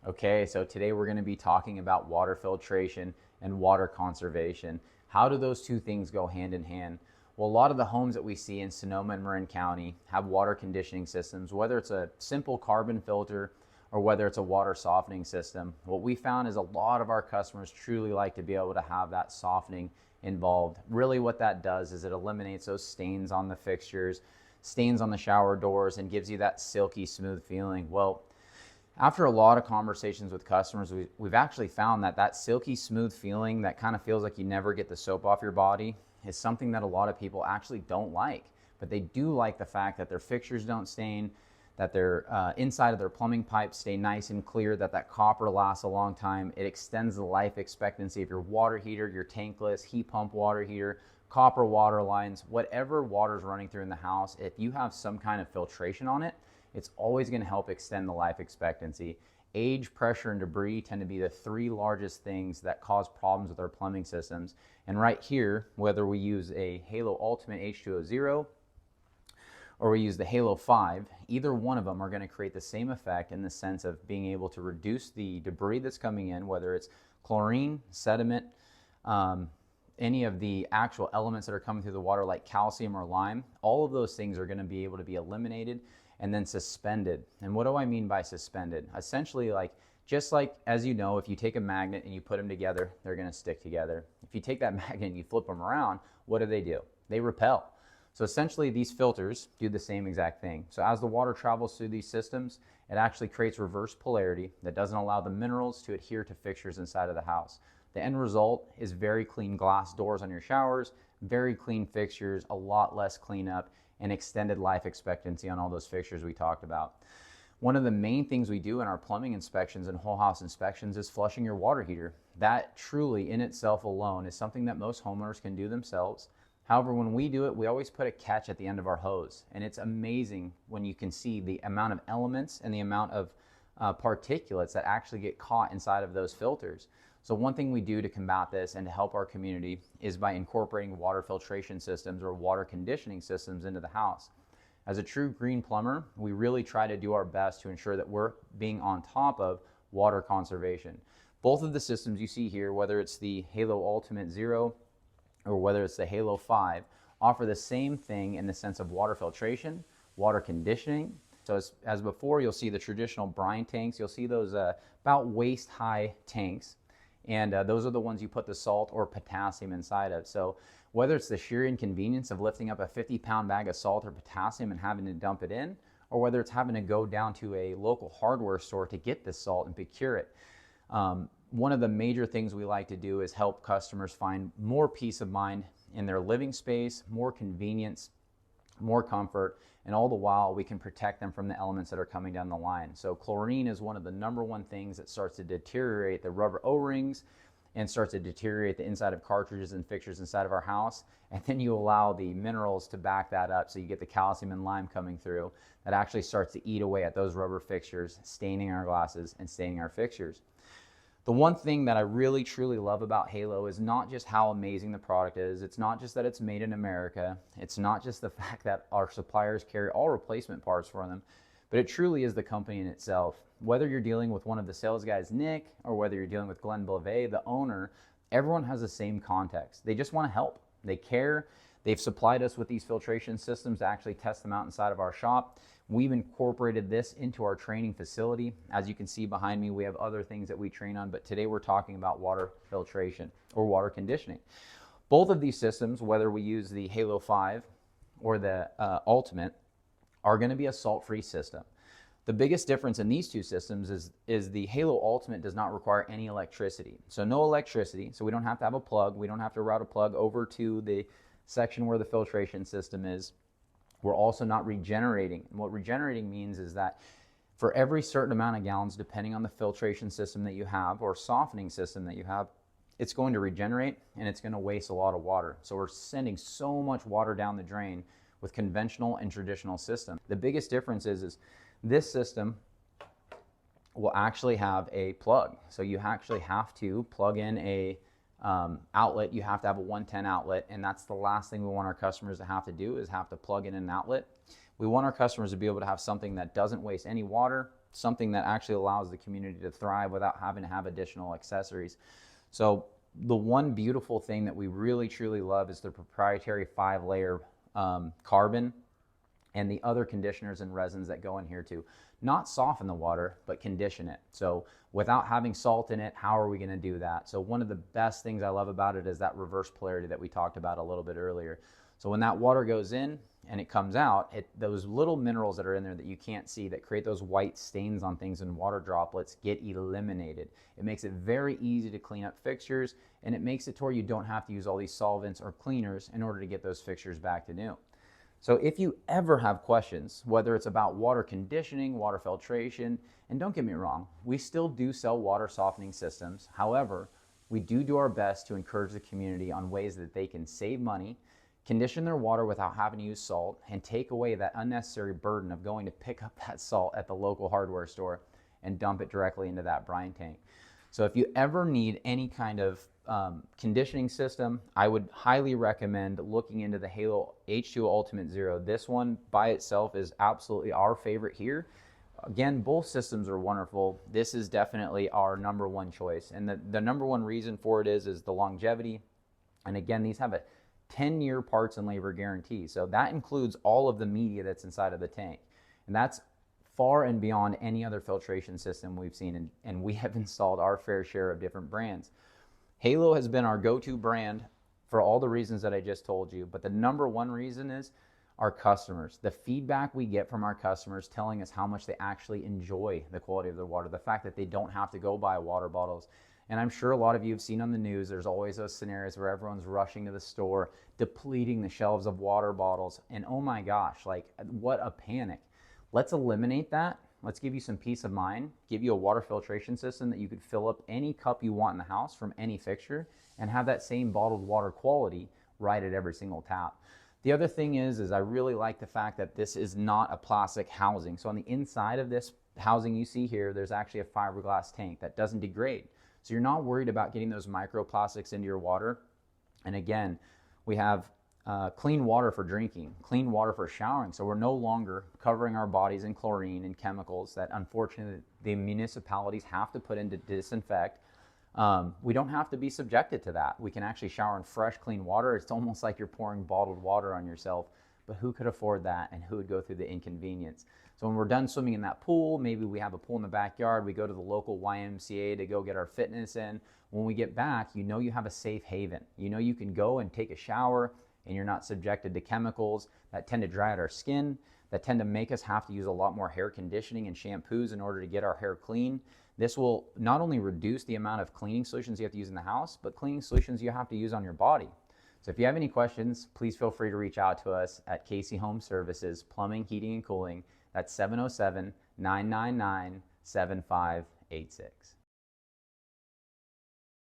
Okay, so today we're going to be talking about water filtration and water conservation. How do those two things go hand in hand? Well, a lot of the homes that we see in Sonoma and Marin County have water conditioning systems, whether it's a simple carbon filter or whether it's a water softening system. What we found is a lot of our customers truly like to be able to have that softening involved. Really what that does is it eliminates those stains on the fixtures, stains on the shower doors, and gives you that silky smooth feeling. Well, after a lot of conversations with customers, we've actually found that that silky smooth feeling that kind of feels like you never get the soap off your body is something that a lot of people actually don't like. But they do like the fact that their fixtures don't stain, that their inside of their plumbing pipes stay nice and clear, that that copper lasts a long time. It extends the life expectancy of your water heater, your tankless, heat pump water heater, copper water lines, whatever water's running through in the house. If you have some kind of filtration on it, it's always going to help extend the life expectancy. Age, pressure, and debris tend to be the three largest things that cause problems with our plumbing systems. And right here, whether we use a Halo Ultimate H2O0 or we use the Halo 5, either one of them are going to create the same effect in the sense of being able to reduce the debris that's coming in, whether it's chlorine, sediment, any of the actual elements that are coming through the water like calcium or lime. All of those things are going to be able to be eliminated and then suspended. And what do I mean by suspended? Essentially, just like, as you know, if you take a magnet and you put them together, they're going to stick together. If you take that magnet and you flip them around, what do? They repel. So essentially, these filters do the same exact thing. So as the water travels through these systems, it actually creates reverse polarity that doesn't allow the minerals to adhere to fixtures inside of the house. The end result is very clean glass doors on your showers, very clean fixtures, a lot less cleanup, and extended life expectancy on all those fixtures we talked about. One of the main things we do in our plumbing inspections and whole house inspections is flushing your water heater. That truly in itself alone is something that most homeowners can do themselves. However, when we do it, we always put a catch at the end of our hose. And it's amazing when you can see the amount of elements and the amount of particulates that actually get caught inside of those filters. So one thing we do to combat this and to help our community is by incorporating water filtration systems or water conditioning systems into the house. As a true green plumber, we really try to do our best to ensure that we're being on top of water conservation. Both of the systems you see here, whether it's the Halo Ultimate Zero or whether it's the Halo 5, offer the same thing in the sense of water filtration, water conditioning. So as before, you'll see the traditional brine tanks. You'll see those about waist-high tanks. And those are the ones you put the salt or potassium inside of. So whether it's the sheer inconvenience of lifting up a 50-pound bag of salt or potassium and having to dump it in, or whether it's having to go down to a local hardware store to get this salt and procure it. One of the major things we like to do is help customers find more peace of mind in their living space, more convenience, more comfort, and all the while we can protect them from the elements that are coming down the line. So chlorine is one of the number one things that starts to deteriorate the rubber O-rings and starts to deteriorate the inside of cartridges and fixtures inside of our house. And then you allow the minerals to back that up, so you get the calcium and lime coming through that actually starts to eat away at those rubber fixtures, staining our glasses and staining our fixtures. The one thing that I really truly love about Halo is not just how amazing the product is. It's not just that it's made in America. It's not just the fact that our suppliers carry all replacement parts for them, but it truly is the company in itself. Whether you're dealing with one of the sales guys, Nick, or whether you're dealing with Glenn Blavet, the owner, everyone has the same context. They just want to help. They care. They've supplied us with these filtration systems to actually test them out inside of our shop. We've incorporated this into our training facility. As you can see behind me, we have other things that we train on, but today we're talking about water filtration or water conditioning. Both of these systems, whether we use the Halo 5 or the Ultimate, are going to be a salt-free system. The biggest difference in these two systems is the Halo Ultimate does not require any electricity. So no electricity, so we don't have to have a plug. We don't have to route a plug over to the section where the filtration system is. We're also not regenerating. And what regenerating means is that for every certain amount of gallons, depending on the filtration system that you have or softening system that you have, it's going to regenerate and it's going to waste a lot of water. So we're sending so much water down the drain with conventional and traditional systems. The biggest difference is this system will actually have a plug. So you actually have to plug in a outlet. You have to have a 110 outlet, and that's the last thing we want our customers to have to do, is have to plug in an outlet. We want our customers to be able to have something that doesn't waste any water, something that actually allows the community to thrive without having to have additional accessories. So the one beautiful thing that we really truly love is the proprietary 5-layer carbon and the other conditioners and resins that go in here to not soften the water, but condition it. So without having salt in it, how are we going to do that? So one of the best things I love about it is that reverse polarity that we talked about a little bit earlier. So when that water goes in and it comes out, those little minerals that are in there that you can't see that create those white stains on things and water droplets get eliminated. It makes it very easy to clean up fixtures, and it makes it to where you don't have to use all these solvents or cleaners in order to get those fixtures back to new. So if you ever have questions, whether it's about water conditioning, water filtration, and don't get me wrong, we still do sell water softening systems. However, we do our best to encourage the community on ways that they can save money, condition their water without having to use salt, and take away that unnecessary burden of going to pick up that salt at the local hardware store and dump it directly into that brine tank. So if you ever need any kind of conditioning system, I would highly recommend looking into the Halo H2O Ultimate Zero. This one by itself is absolutely our favorite here. Again, both systems are wonderful. This is definitely our number one choice. And the number one reason for it is the longevity. And again, these have a 10-year parts and labor guarantee. So that includes all of the media that's inside of the tank. And that's far and beyond any other filtration system we've seen. And we have installed our fair share of different brands. Halo has been our go-to brand for all the reasons that I just told you. But the number one reason is our customers. The feedback we get from our customers telling us how much they actually enjoy the quality of their water, the fact that they don't have to go buy water bottles. And I'm sure a lot of you have seen on the news, there's always those scenarios where everyone's rushing to the store, depleting the shelves of water bottles. And oh my gosh, like what a panic. Let's eliminate that. Let's give you some peace of mind, give you a water filtration system that you could fill up any cup you want in the house from any fixture and have that same bottled water quality right at every single tap. The other thing is I really like the fact that this is not a plastic housing. So on the inside of this housing you see here, there's actually a fiberglass tank that doesn't degrade. So you're not worried about getting those microplastics into your water. And again, we have clean water for drinking, clean water for showering. So we're no longer covering our bodies in chlorine and chemicals that unfortunately the municipalities have to put in to disinfect. We don't have to be subjected to that. We can actually shower in fresh, clean water. It's almost like you're pouring bottled water on yourself, but who could afford that and who would go through the inconvenience? So when we're done swimming in that pool, maybe we have a pool in the backyard, we go to the local YMCA to go get our fitness in. When we get back, you know you have a safe haven. You know you can go and take a shower and you're not subjected to chemicals that tend to dry out our skin, that tend to make us have to use a lot more hair conditioning and shampoos in order to get our hair clean. This will not only reduce the amount of cleaning solutions you have to use in the house, but cleaning solutions you have to use on your body. So if you have any questions, please feel free to reach out to us at Casey Home Services, Plumbing, Heating, and Cooling. That's 707-999-7586.